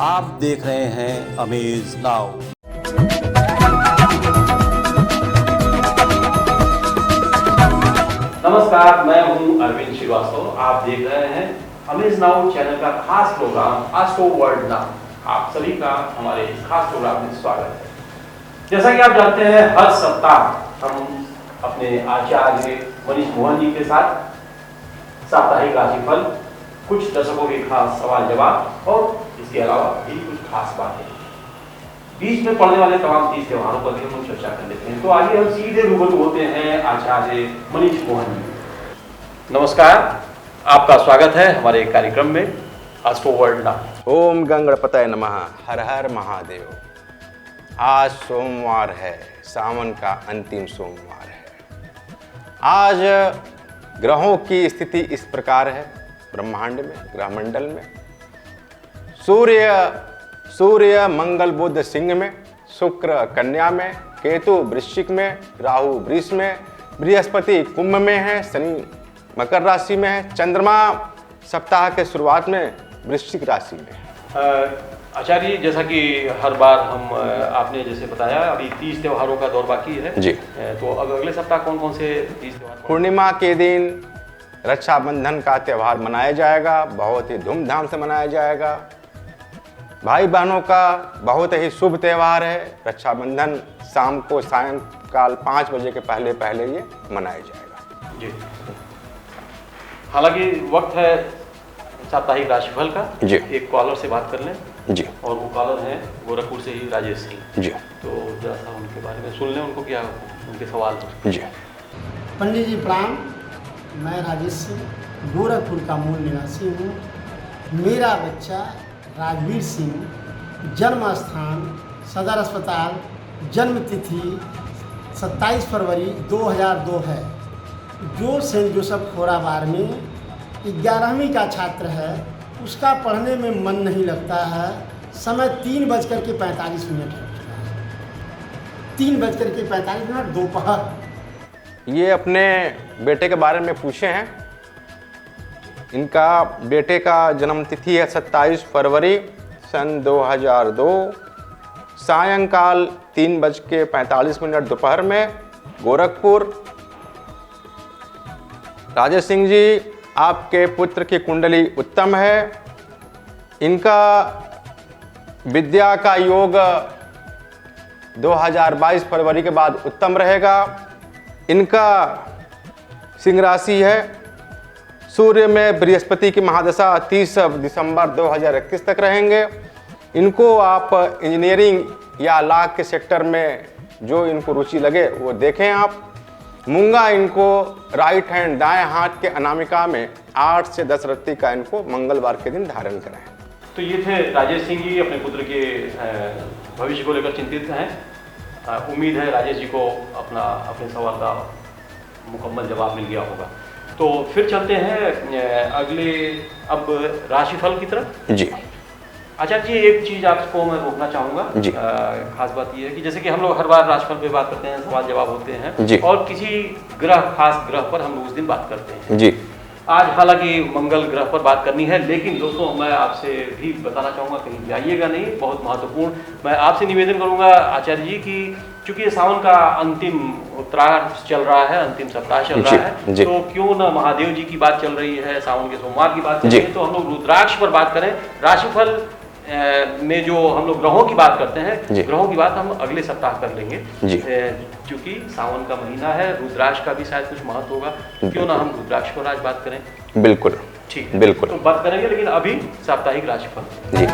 आप देख रहे हैं अमेज नाउ। नमस्कार, मैं हूं अरविंद श्रीवास्तव। आप देख रहे हैं अमेज नाउ चैनल का खास प्रोग्राम एस्ट्रो वर्ल्ड नाउ। आप सभी का हमारे इस खास प्रोग्राम में स्वागत है। जैसा कि आप जानते हैं, हर सप्ताह हम अपने आचार्य मनीष मोहन जी के साथ साप्ताहिक राशिफल, कुछ दर्शकों के खास सवाल जवाब और इसके अलावा भी कुछ खास बातें, बीच में पड़ने वाले तमाम तीज त्योहारों पर भी हम चर्चा कर लेते हैं। तो आइए हम सीधे रूबरू होते हैं आचार्य मनीष मोहन जी। नमस्कार, आपका स्वागत है हमारे कार्यक्रम में एस्ट्रो वर्ल्ड नाउ। ओम गंगणपतये नमः। हर हर महादेव। आज सोमवार है, सावन का अंतिम सोमवार है। आज ग्रहों की स्थिति इस प्रकार है ब्रह्मांड में, ग्रहमंडल में। सूर्य मंगल बुध सिंह में, शुक्र कन्या में, केतु वृश्चिक में, राहु वृष में, बृहस्पति कुंभ में है, शनि मकर राशि में है, चंद्रमा सप्ताह के शुरुआत में वृश्चिक राशि में है। आचार्य, जैसा कि हर बार हम आपने जैसे बताया, अभी तीज त्योहारों का दौर बाकी है जी। तो अब अगले सप्ताह कौन कौन से तीज त्योहार? पूर्णिमा के दिन रक्षाबंधन का त्यौहार मनाया जाएगा, बहुत ही धूमधाम से मनाया जाएगा। भाई बहनों का बहुत ही शुभ त्यौहार है। रक्षाबंधन शाम को सायंकाल 5 बजे के पहले पहले ये मनाया जाएगा जी। हालांकि वक्त है साप्ताहिक राशिफल का जी। एक कॉलर से बात कर लें जी। और वो कॉलर हैं गोरखपुर से ही राजेश सिंह जी। तो जरा सा उनके बारे में सुन लें, उनको क्या उनके सवाल जी। पंडित जी प्रणाम। मैं राजेश सिंह गोरखपुर का मूल निवासी हूँ। मेरा बच्चा राजवीर सिंह, जन्म स्थान सदर अस्पताल, जन्म तिथि 27 फरवरी 2002 है, जो सेंट जोसेफ खोराबार में 11वीं का छात्र है। उसका पढ़ने में मन नहीं लगता है। समय 3:45 है। 3:45 दोपहर। ये अपने बेटे के बारे में पूछे हैं। इनका बेटे का जन्म तिथि है 27 फरवरी सन 2002, सायंकाल 3:45 दोपहर में, गोरखपुर। राजेश सिंह जी, आपके पुत्र की कुंडली उत्तम है। इनका विद्या का योग 2022 फरवरी के बाद उत्तम रहेगा। इनका सिंह राशि है। सूर्य में बृहस्पति की महादशा 30 दिसंबर 2021 तक रहेंगे। इनको आप इंजीनियरिंग या लॉ के सेक्टर में जो इनको रुचि लगे वो देखें आप। मूंगा इनको राइट हैंड, दाएं हाथ के अनामिका में 8 से 10 रत्ती का इनको मंगलवार के दिन धारण कराएं। तो ये थे राजेश सिंह जी, अपने पुत्र के भविष्य को लेकर चिंतित हैं। उम्मीद है राजेश जी को अपने सवाल का मुकम्मल जवाब मिल गया होगा। तो फिर चलते हैं अगले अब राशिफल की तरफ जी। आचार्य जी, एक चीज आपको मैं रोकना चाहूंगा जी। खास बात यह है कि जैसे कि हम लोग हर बार राशिफल पे बात करते हैं, सवाल जवाब होते हैं जी। और किसी ग्रह, खास ग्रह पर हम लोग उस दिन बात करते हैं जी। आज हालांकि मंगल ग्रह पर बात करनी है, लेकिन दोस्तों मैं आपसे भी बताना चाहूँगा, कहीं जाइएगा नहीं, बहुत महत्वपूर्ण। मैं आपसे निवेदन करूँगा आचार्य जी कि चूंकि ये सावन का अंतिम उत्तरार्ध चल रहा है, अंतिम सप्ताह चल रहा है, तो क्यों ना महादेव जी की बात चल रही है, सावन के सोमवार की बात चल रही है, तो हम लोग रुद्राक्ष पर बात करें। राशिफल में जो हम लोग ग्रहों की बात करते हैं, ग्रहों की बात हम अगले सप्ताह कर लेंगे, क्योंकि सावन का महीना है, रुद्राक्ष का भी शायद कुछ महत्व होगा। क्यों ना हम रुद्राक्ष पर आज बात करें? बिल्कुल ठीक है, बिल्कुल तो बात करेंगे, लेकिन अभी साप्ताहिक राशिफल। जी।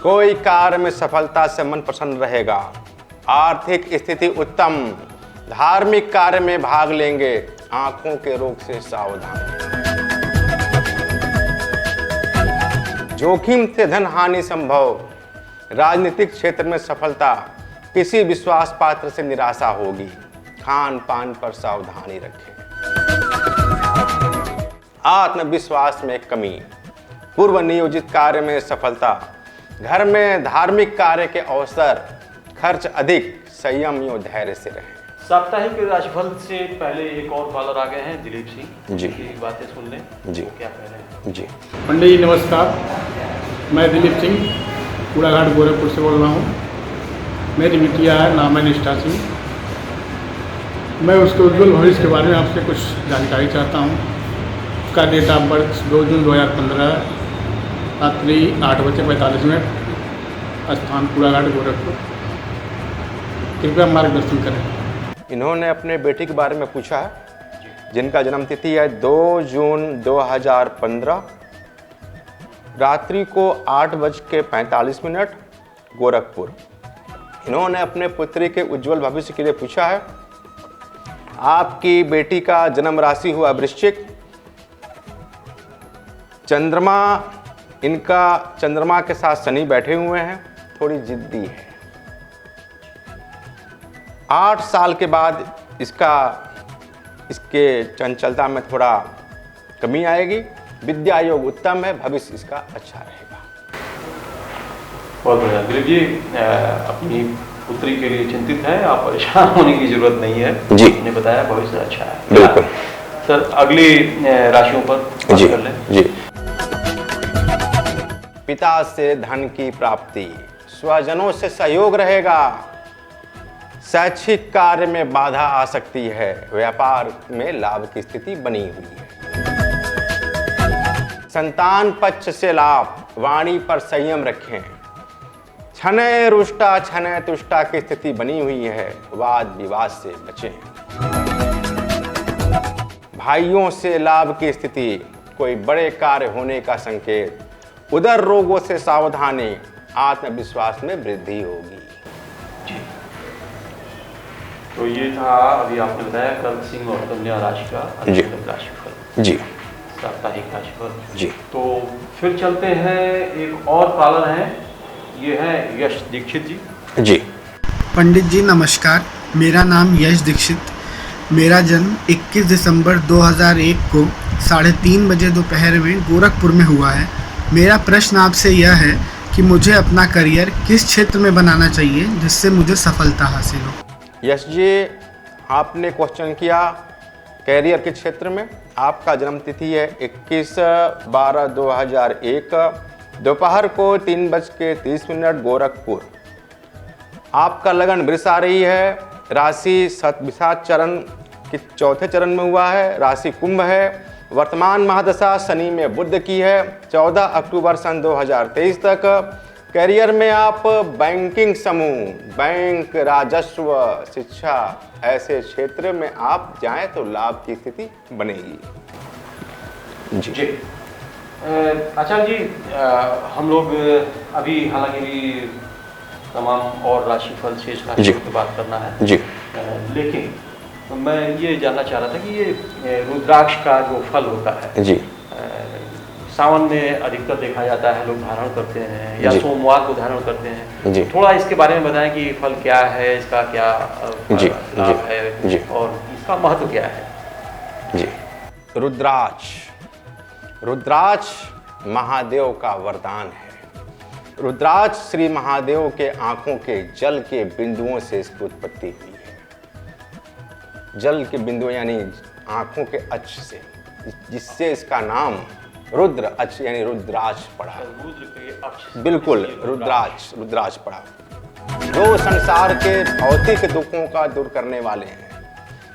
कोई कार्य में सफलता से मन प्रसन्न रहेगा। आर्थिक स्थिति उत्तम। धार्मिक कार्य में भाग लेंगे। आंखों के रोग से सावधान। जोखिम से धन हानि संभव। राजनीतिक क्षेत्र में सफलता। किसी विश्वास पात्र से निराशा होगी। खान पान पर सावधानी रखें। आत्मविश्वास में कमी। पूर्व नियोजित कार्य में सफलता। घर में धार्मिक कार्य के अवसर। खर्च अधिक। संयम एवं धैर्य से रहें। साप्ताहिक राशिफल से पहले एक और कॉलर आ गए हैं, दिलीप सिंह जी। की बातें सुन लें जी। वो क्या कह रहे हैं। जी। पंडित जी नमस्कार, मैं दिलीप सिंह कूड़ाघाट गोरखपुर से बोल रहा हूँ। मेरी बिटिया है, नाम है निष्ठा सिंह। मैं उसके उज्ज्वल भविष्य के बारे में आपसे कुछ जानकारी चाहता हूँ। उसका डेट ऑफ बर्थ 2 जून 2015, रात्रि 8:45, स्थान कूड़ाघाट गोरखपुर। कृपया मार्गदर्शन करें। इन्होंने अपने बेटी के बारे में पूछा है, जिनका जन्म तिथि है 2 जून 2015, रात्रि को 8:45 गोरखपुर। इन्होंने अपने पुत्री के उज्जवल भविष्य के लिए पूछा है। आपकी बेटी का जन्म राशि हुआ वृश्चिक। चंद्रमा, इनका चंद्रमा के साथ शनि बैठे हुए हैं, थोड़ी जिद्दी है। 8 साल के बाद इसके चंचलता में थोड़ा कमी आएगी। विद्या योग उत्तम है, भविष्य इसका अच्छा रहेगा। बहुत बढ़िया दिलीप जी, अपनी पुत्री के लिए चिंतित है, आप परेशान होने की जरूरत नहीं है। जी। आपने बताया भविष्य अच्छा है। बिल्कुल सर, अगली राशियों पर बात जी। कर लें। जी। पिता से धन की प्राप्ति, स्वजनों से सहयोग रहेगा। शैक्षिक कार्य में बाधा आ सकती है। व्यापार में लाभ की स्थिति बनी हुई है। संतान पक्ष से लाभ, वाणी पर संयम रखें। छनय रुष्टा छनय तुष्टा की स्थिति बनी हुई है। वाद विवाद से बचें। भाइयों से लाभ की स्थिति, कोई बड़े कार्य होने का संकेत। उदर रोगों से सावधानी, आत्मविश्वास में वृद्धि होगी। जी। तो ये था अभी आपने बताया कर्क सिंह और कन्या राशि का अधिकतम राशिफल। जी। साप्ताहिक राशिफल। जी। तो फिर चलते हैं, एक और कॉलर हैं, ये है यश दीक्षित जी। जी। पंडित जी नमस्कार, मेरा नाम यश दीक्षित। मेरा जन्म 21 दिसंबर 2001 को 3:30 बजे दोपहर में गोरखपुर में हुआ है। मेरा प्रश्न आपसे यह है कि मुझे अपना करियर किस क्षेत्र में बनाना चाहिए जिससे मुझे सफलता हासिल हो। यश जी, आपने क्वेश्चन किया कैरियर के क्षेत्र में। आपका जन्म तिथि है 21/12/2001, दोपहर को 3:30 गोरखपुर। आपका लगन वृष आ रही है। राशि सतविषाद चरण के 4थे चरण में हुआ है। राशि कुंभ है। वर्तमान महादशा शनि में बुध की है 14 अक्टूबर सन 2023 तक। करियर में आप बैंकिंग समूह, बैंक, राजस्व, शिक्षा ऐसे क्षेत्र में आप जाएं तो लाभ की स्थिति बनेगी। जी। अच्छा जी, हम लोग अभी हालांकि तमाम और राशिफल शेष राशियों की बात करना है जी। लेकिन मैं ये जानना चाह रहा था कि ये रुद्राक्ष का जो फल होता है जी, सावन में अधिकतर देखा जाता है, लोग धारण करते हैं या जी। सोमवार को धारण करते हैं। जी। थोड़ा इसके बारे में बताएं कि फल क्या है, इसका क्या जी। लाभ जी। है जी। और इसका महत्व क्या है। जी। रुद्राक्ष, रुद्राक्ष महादेव का वरदान है। रुद्राक्ष श्री महादेव के आंखों के जल के बिंदुओं से इसकी उत्पत्ति हुई है। जल के बिंदु यानी आंखों के अक्ष से, जिससे इसका नाम रुद्र अक्ष यानी रुद्राक्ष पड़ा। रुद्र के अक्ष, बिल्कुल, रुद्राक्ष, रुद्राक्ष पड़ा, जो संसार के भौतिक दुखों का दूर करने वाले हैं।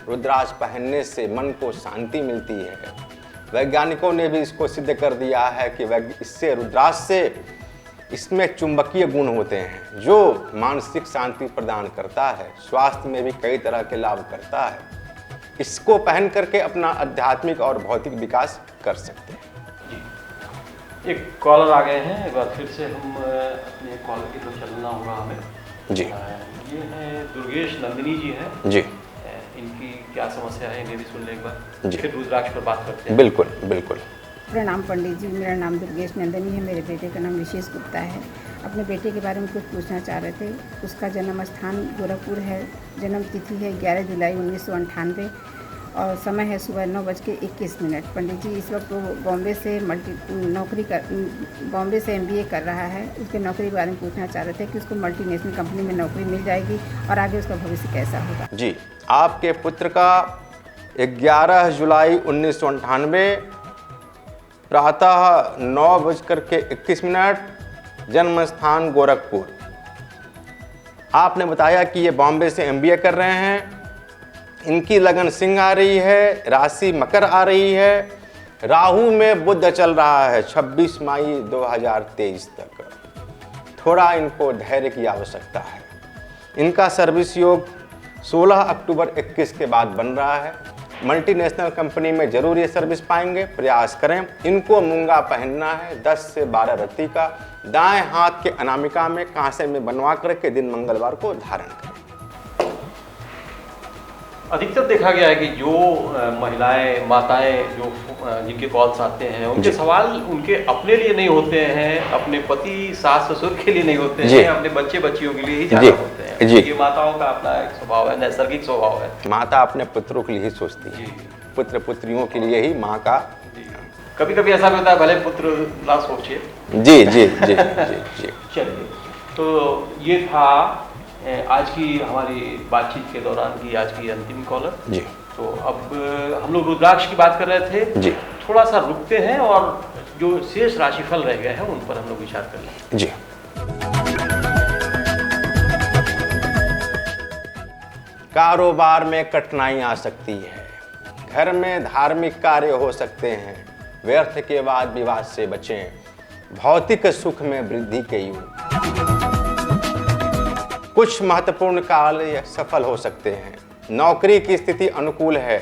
रुद्राक्ष पहनने से मन को शांति मिलती है। वैज्ञानिकों ने भी इसको सिद्ध कर दिया है कि इससे रुद्राक्ष से इसमें चुंबकीय गुण होते हैं जो मानसिक शांति प्रदान करता है। स्वास्थ्य में भी कई तरह के लाभ करता है। इसको पहन करके अपना आध्यात्मिक और भौतिक विकास कर सकते हैं। जी। एक कॉलर आ गए हैं, एक बार फिर से हम अपने कॉलर की तरफ चलना होगा हमें। जी। ये हैं दुर्गेश नंदिनी जी हैं। जी। इनकी क्या समस्या है, इन्हें भी सुन लें एक बार, जी। फिर रुद्राक्ष पर बात करते हैं। बिल्कुल बिल्कुल। प्रणाम पंडित जी, मेरा नाम दुर्गेश नंदिनी है। मेरे बेटे का नाम विशेष गुप्ता है। अपने बेटे के बारे में कुछ पूछना चाह रहे थे। उसका जन्म स्थान गोरखपुर है। जन्म तिथि है 11 जुलाई 1998 और समय है सुबह 9:21। पंडित जी इस वक्त वो बॉम्बे से बॉम्बे से MBA कर रहा है। उसके नौकरी के बारे में पूछना चाह रहे थे कि उसको मल्टीनेशनल कंपनी में नौकरी मिल जाएगी और आगे उसका भविष्य कैसा होगा। जी, आपके पुत्र का 11 जुलाई 1998 प्रातः 9:21, जन्म स्थान गोरखपुर। आपने बताया कि ये बॉम्बे से MBA कर रहे हैं। इनकी लगन सिंह आ रही है, राशि मकर आ रही है, राहु में बुध चल रहा है 26 मई 2023 तक। थोड़ा इनको धैर्य की आवश्यकता है। इनका सर्विस योग 16 अक्टूबर 21 के बाद बन रहा है। मल्टीनेशनल कंपनी में जरूर ये सर्विस पाएंगे, प्रयास करें। इनको मूंगा पहनना है 10 से 12 रत्ती का, दाएं हाथ के अनामिका में कांसे में बनवा करके दिन मंगलवार को धारण करें। अधिकतर देखा गया है कि जो महिलाएं, माताएं जो जिनके कॉल्स आते हैं, उनके सवाल उनके अपने लिए नहीं होते हैं, अपने पति सास ससुर के लिए नहीं होते हैं, अपने बच्चे बच्चियों के लिए ही ज्यादा होते हैं। ये माताओं का अपना एक स्वभाव है, नैसर्गिक स्वभाव है। माता अपने पुत्रों के लिए ही सोचती है, पुत्र पुत्रियों के लिए ही माँ का। कभी कभी ऐसा भी होता है, भले पुत्र ना सोचे। जी जी जी जी जी। चलिए, तो ये था आज की हमारी बातचीत के दौरान की आज की अंतिम कॉलर जी। तो अब हम लोग रुद्राक्ष की बात कर रहे थे जी। थोड़ा सा रुकते हैं और जो शेष राशिफल रह गए हैं उन पर हम लोग विचार कर लें। जी। कारोबार में कठिनाई आ सकती है, घर में धार्मिक कार्य हो सकते हैं, व्यर्थ के वाद विवाद से बचें, भौतिक सुख में वृद्धि के योग, कुछ महत्वपूर्ण कार्य सफल हो सकते हैं, नौकरी की स्थिति अनुकूल है,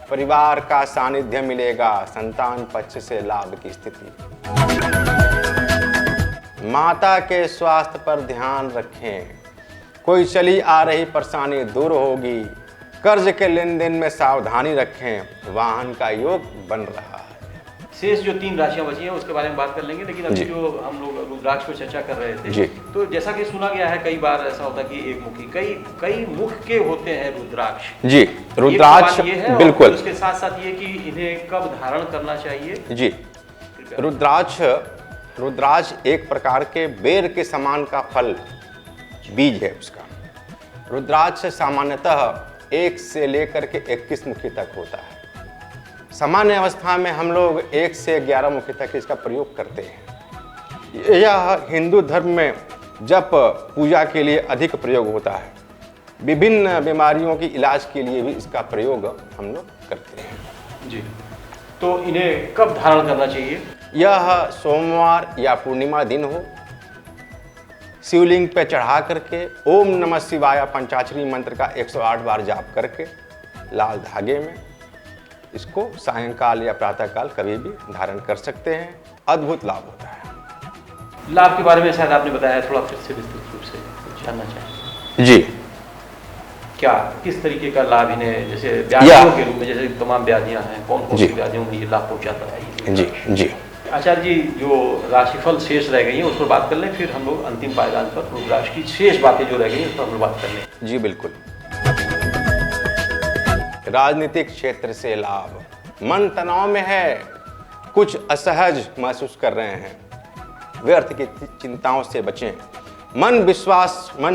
परिवार का सानिध्य मिलेगा, संतान पक्ष से लाभ की स्थिति, माता के स्वास्थ्य पर ध्यान रखें, कोई चली आ रही परेशानी दूर होगी, कर्ज के लेन देन में सावधानी रखें, वाहन का योग बन रहा है। शेष जो 3 राशियां बची हैं उसके बारे में बात कर लेंगे, लेकिन अभी जो हम लोग रुद्राक्ष पर चर्चा कर रहे थे जी। तो जैसा कि सुना गया है कई बार ऐसा होता है कि एक मुखी कई मुख के होते हैं रुद्राक्ष। जी, रुद्राक्ष बिल्कुल। उसके साथ साथ ये कि इन्हें कब धारण करना चाहिए। जी, रुद्राक्ष एक प्रकार के बेर के समान का फल बीज है उसका। रुद्राक्ष सामान्यतः 1 से लेकर के 21 मुखी तक होता है। सामान्य अवस्था में हम लोग 1 से 11 मुखी तक इसका प्रयोग करते हैं। यह हिंदू धर्म में जप पूजा के लिए अधिक प्रयोग होता है। विभिन्न बीमारियों की इलाज के लिए भी इसका प्रयोग हम लोग करते हैं। जी, तो इन्हें कब धारण करना चाहिए। यह सोमवार या पूर्णिमा दिन हो, शिवलिंग पे चढ़ा करके ओम नमः शिवाय पंचाक्षरी मंत्र का 108 बार जाप करके लाल धागे में इसको सायंकाल या प्रातःकाल कभी भी धारण कर सकते हैं। अद्भुत लाभ होता है। लाभ के बारे में शायद आपने बताया, थोड़ा फिर से विस्तृत रूप से जानना चाहेंगे। जी, क्या किस तरीके का लाभ इन्हें, जैसे व्याधियों के रूप में, जैसे तमाम व्याधियां हैं, कौन कौन सी व्याधियों में ये लाभ पहुंचाता है। जी जी। आचार्य जी, जो राशिफल शेष रह गई हैं उस पर बात कर लें, फिर हम लोग अंतिम पायदान पर रुद्राक्ष की शेष बातें जो रह गई उस पर हम लोग बात कर लें। जी बिल्कुल। राजनीतिक क्षेत्र से लाभ, मन तनाव में है, कुछ असहज महसूस कर रहे हैं, व्यर्थ की चिंताओं से बचें, मन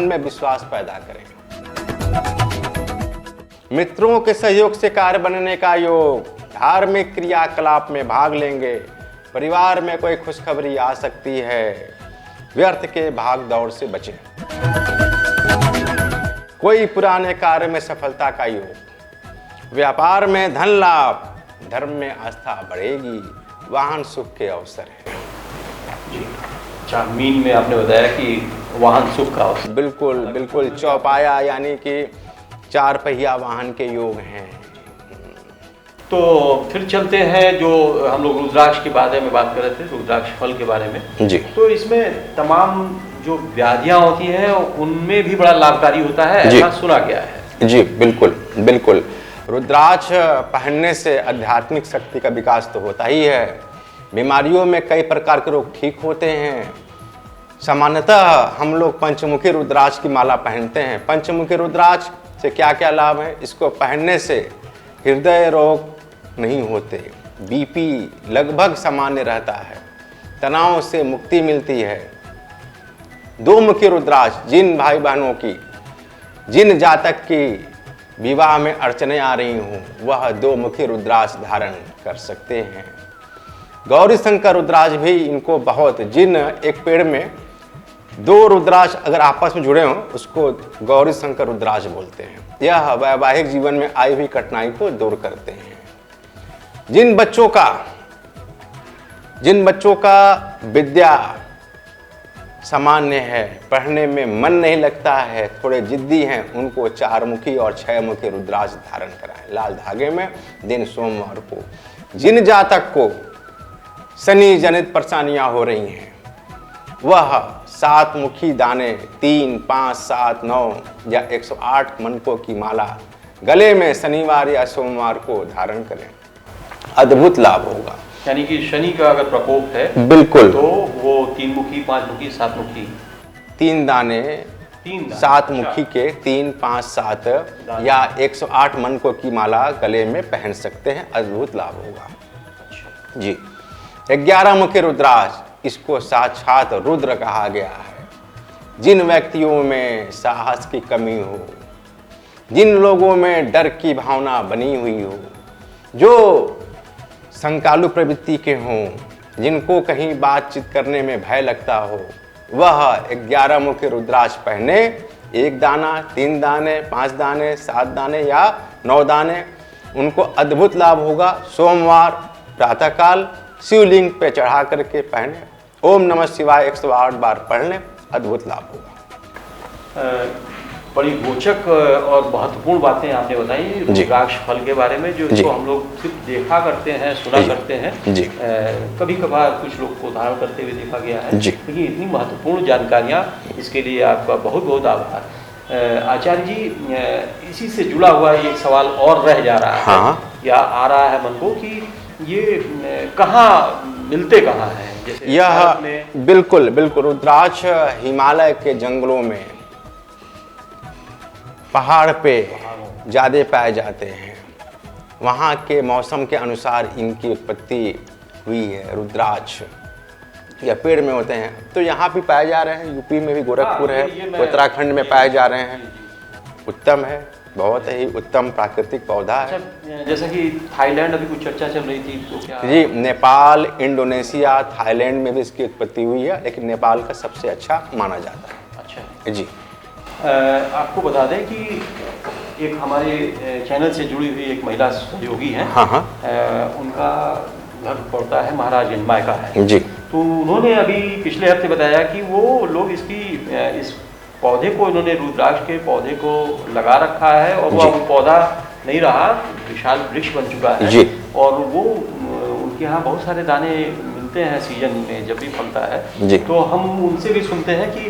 में विश्वास पैदा करें, मित्रों के सहयोग से कार्य बनने का योग, धार्मिक क्रियाकलाप में भाग लेंगे, परिवार में कोई खुशखबरी आ सकती है, व्यर्थ के भाग दौड़ से बचें, कोई पुराने कार्य में सफलता का योग, व्यापार में धन लाभ, धर्म में आस्था बढ़ेगी, वाहन सुख के अवसर है। जी, अच्छा, मीन में आपने बताया कि वाहन सुख का अवसर। बिल्कुल बिल्कुल। चौपाया यानी कि 4 पहिया वाहन के योग हैं। तो फिर चलते हैं, जो हम लोग रुद्राक्ष के बारे में बात कर रहे थे, रुद्राक्ष फल के बारे में। जी। तो इसमें तमाम जो व्याधियां होती हैं उनमें भी बड़ा लाभकारी होता है, ऐसा सुना गया है। जी बिल्कुल बिल्कुल। रुद्राक्ष पहनने से आध्यात्मिक शक्ति का विकास तो होता ही है, बीमारियों में कई प्रकार के रोग ठीक होते हैं। सामान्यतः हम लोग पंचमुखी रुद्राक्ष की माला पहनते हैं। पंचमुखी रुद्राक्ष से क्या क्या लाभ है, इसको पहनने से हृदय रोग नहीं होते, बीपी लगभग सामान्य रहता है, तनाव से मुक्ति मिलती है। दो मुखी रुद्राक्ष जिन भाई बहनों की, जिन जातक की विवाह में अड़चने आ रही हों, वह दो मुखी रुद्राक्ष धारण कर सकते हैं। गौरी शंकर रुद्राक्ष भी इनको बहुत, जिन एक पेड़ में दो रुद्राक्ष अगर आपस में जुड़े हों उसको गौरी शंकर रुद्राक्ष बोलते हैं। यह वैवाहिक जीवन में आई हुई कठिनाई को दूर करते हैं। जिन बच्चों का विद्या सामान्य है, पढ़ने में मन नहीं लगता है, थोड़े जिद्दी हैं, उनको 4 मुखी और 6 मुखी रुद्राक्ष धारण कराएं लाल धागे में, दिन सोमवार को। जिन जातक को शनि जनित परेशानियां हो रही हैं, वह 7 मुखी दाने 3, 5, 7, 9 या 108 मनकों की माला गले में शनिवार या सोमवार को धारण करें, अद्भुत लाभ होगा। यानी कि शनि का अगर प्रकोप है बिल्कुल, तो वो 3 मुखी, 5 मुखी, 7 मुखी, 3 दाने 7 मुखी के 3, 5, 7 या 108 मनकों की माला गले में पहन सकते हैं, अद्भुत लाभ होगा। अच्छा। जी। 11 मुखी रुद्राक्ष, इसको साक्षात रुद्र कहा गया है। जिन व्यक्तियों में साहस की कमी हो, जिन लोगों में डर की भावना बनी हुई हो, जो संकालु प्रवृत्ति के हों, जिनको कहीं बातचीत करने में भय लगता हो, वह 11 मुखी रुद्राक्ष पहने, 1 दाना, 3 दाने, 5 दाने, 7 दाने या 9 दाने, उनको अद्भुत लाभ होगा। सोमवार प्रातःकाल शिवलिंग पे चढ़ा करके पहने, ओम नमः शिवाय 108 बार पढ़ लें, अद्भुत लाभ होगा। बड़ी रोचक और महत्वपूर्ण बातें आपने बताई रुद्राक्ष फल के बारे में, जो इसको हम लोग सिर्फ देखा करते हैं, सुना करते हैं। जी। कभी कभार कुछ लोग को धारण करते हुए देखा गया है, जी। लेकिन इतनी महत्वपूर्ण जानकारियाँ, इसके लिए आपका बहुत बहुत आभार। आचार्य जी, इसी से जुड़ा हुआ एक सवाल और रह जा रहा है। हाँ। या आ रहा है मन को कि ये कहाँ मिलते कहाँ हैं? जैसे यह बिल्कुल रुद्राक्ष हिमालय के जंगलों में, पहाड़ पे ज़्यादा पाए जाते हैं। वहाँ के मौसम के अनुसार इनकी उत्पत्ति हुई है। रुद्राक्ष या पेड़ में होते हैं, तो यहाँ भी पाए जा रहे हैं। यूपी में भी गोरखपुर है, उत्तराखंड में पाए जा रहे हैं। उत्तम है, बहुत ही उत्तम प्राकृतिक पौधा है। अच्छा, जैसा कि थाईलैंड अभी कुछ चर्चा चल रही थी, तो क्या? जी, नेपाल, इंडोनेशिया, थाईलैंड में भी इसकी उत्पत्ति हुई है, लेकिन नेपाल का सबसे अच्छा माना जाता है। अच्छा जी। आपको बता दें कि एक हमारे चैनल से जुड़ी हुई एक महिला सहयोगी हैं। हाँ। उनका घर पड़ता है महाराज हिंडमाय का है जी। तो उन्होंने अभी पिछले हफ्ते बताया कि वो लोग इस पौधे को, इन्होंने रुद्राक्ष के पौधे को लगा रखा है और वो अब पौधा नहीं रहा, विशाल वृक्ष बन चुका है जी। और वो उनके यहाँ बहुत सारे दाने मिलते हैं सीजन में जब भी फलता है जी। तो हम उनसे भी सुनते हैं कि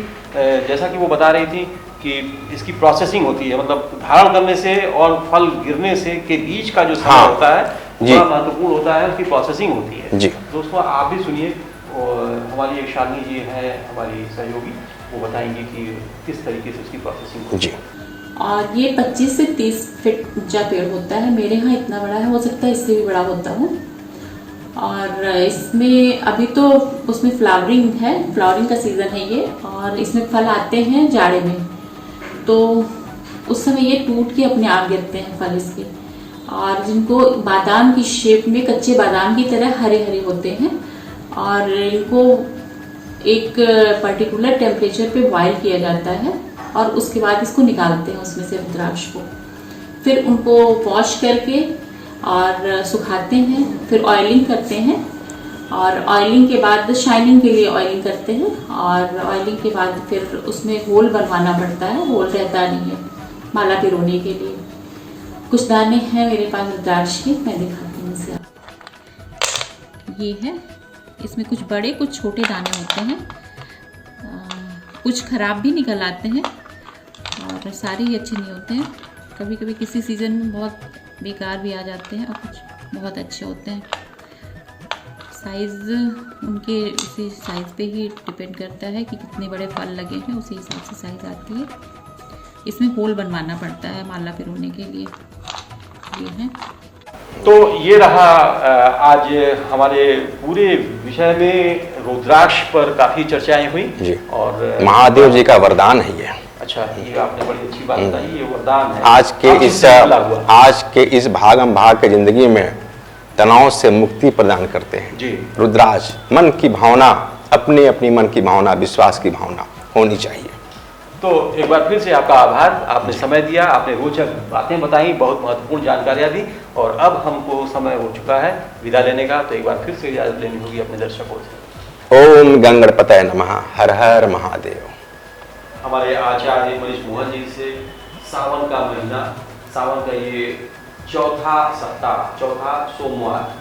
जैसा कि वो बता रही थी कि इसकी प्रोसेसिंग होती है, मतलब धारण करने से और फल गिरने से के बीच का जो समय होता है बड़ा महत्वपूर्ण होता है, उसकी प्रोसेसिंग होती है। जी। दोस्तों आप भी सुनिए, हमारी एक शालिनी जी है हमारी सहयोगी, वो बताएंगे कि किस तरीके से उसकी प्रोसेसिंग होती है। और ये 25 से 30 फीट ऊंचा पेड़ होता है। मेरे यहाँ इतना बड़ा है, हो सकता है इससे भी बड़ा होता हो। और इसमें अभी तो उसमें फ्लावरिंग है, फ्लावरिंग का सीज़न है ये, और इसमें फल आते हैं जाड़े में, तो उस समय ये टूट के अपने आप गिरते हैं फल इसके। और जिनको बादाम की शेप में, कच्चे बादाम की तरह हरे हरे होते हैं, और इनको एक पर्टिकुलर टेम्परेचर पे बॉयल किया जाता है और उसके बाद इसको निकालते हैं उसमें से रुद्राक्ष को। फिर उनको वॉश करके और सुखाते हैं, फिर ऑयलिंग करते हैं, और ऑयलिंग के बाद शाइनिंग के लिए ऑयलिंग करते हैं, और ऑयलिंग के बाद फिर उसमें होल बनवाना पड़ता है, होल रहता नहीं है माला पिरोने के लिए। कुछ दाने हैं मेरे पास रुद्राक्ष के, मैं दिखाती हूँ इसे आप। ये है, इसमें कुछ बड़े कुछ छोटे दाने होते हैं, कुछ खराब भी निकल आते हैं और सारे ही अच्छे नहीं होते हैं। कभी कभी किसी सीज़न में बहुत बेकार भी आ जाते हैं और कुछ बहुत अच्छे होते हैं। साइज़ उनके उसी साइज़ पे ही डिपेंड करता है कि कितने बड़े फल लगे हैं, उसी हिसाब से साइज़ आती है। इसमें होल बनवाना पड़ता है माला पिरोने के लिए। ये है। तो ये रहा आज हमारे पूरे विषय में रुद्राक्ष पर काफी चर्चाएं हुई जी। और महादेव जी का वरदान है ये। अच्छा, ये आपने बड़ी अच्छी बात बताई, ये वरदान है। आज के इस भागम भाग के जिंदगी में तनाव से मुक्ति प्रदान करते हैं जी। रुद्राक्ष मन की भावना, अपनी अपनी मन की भावना, विश्वास की भावना होनी चाहिए। तो एक बार फिर से आपका आभार, आपने समय दिया, आपने रोचक बातें बताई, बहुत महत्वपूर्ण जानकारियां दी और अब हमको समय हो चुका है विदा लेने का। तो एक बार फिर से इजाजत लेनी होगी अपने दर्शकों से। ओम गंगणपतये नमः, हर हर महादेव। हमारे आचार्य मनीष मोहन जी से सावन का महीना, सावन का ये चौथा सप्ताह, चौथा सोमवार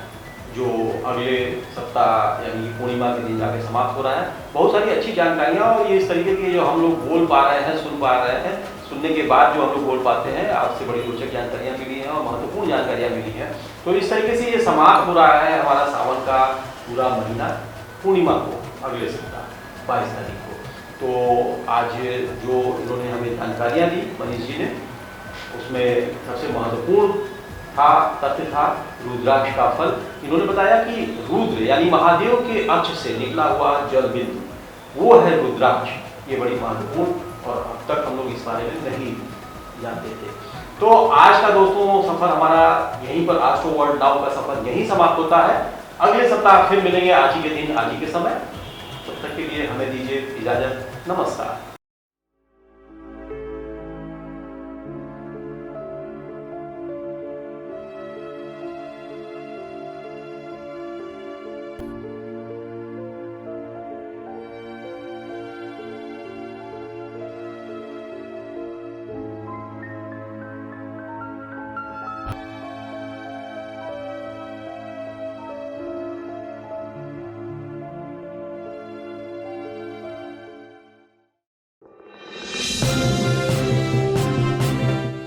जो अगले सप्ताह यानी पूर्णिमा के दिन जाके समाप्त हो रहा है, बहुत सारी अच्छी जानकारियाँ और ये इस तरीके की जो हम लोग बोल पा रहे हैं, सुन पा रहे हैं, सुनने के बाद जो हम लोग बोल पाते हैं, आपसे बड़ी रोचक जानकारियाँ मिली हैं और महत्वपूर्ण जानकारियाँ मिली हैं। तो इस तरीके से ये समाप्त हो रहा है हमारा सावन का पूरा महीना पूर्णिमा को, अगले सप्ताह 22 तारीख को। तो आज जो इन्होंने हमें जानकारियाँ दी मनीष जी ने, उसमें सबसे महत्वपूर्ण तथ्य था रुद्राक्ष का फल। इन्होंने बताया कि रुद्र यानी महादेव के अक्ष से निकला हुआ जल बिंदु वो है रुद्राक्ष। ये बड़ी महत्वपूर्ण और अब तक हम लोग इस बारे में नहीं जानते थे। तो आज का दोस्तों सफर हमारा यहीं पर, एस्ट्रो वर्ल्ड नाउ का सफर यहीं समाप्त होता है। अगले सप्ताह फिर मिलेंगे आज ही के दिन, आज ही के समय। तब तक के लिए हमें दीजिए इजाजत, नमस्कार।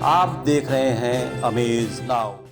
आप देख रहे हैं अमेज नाउ।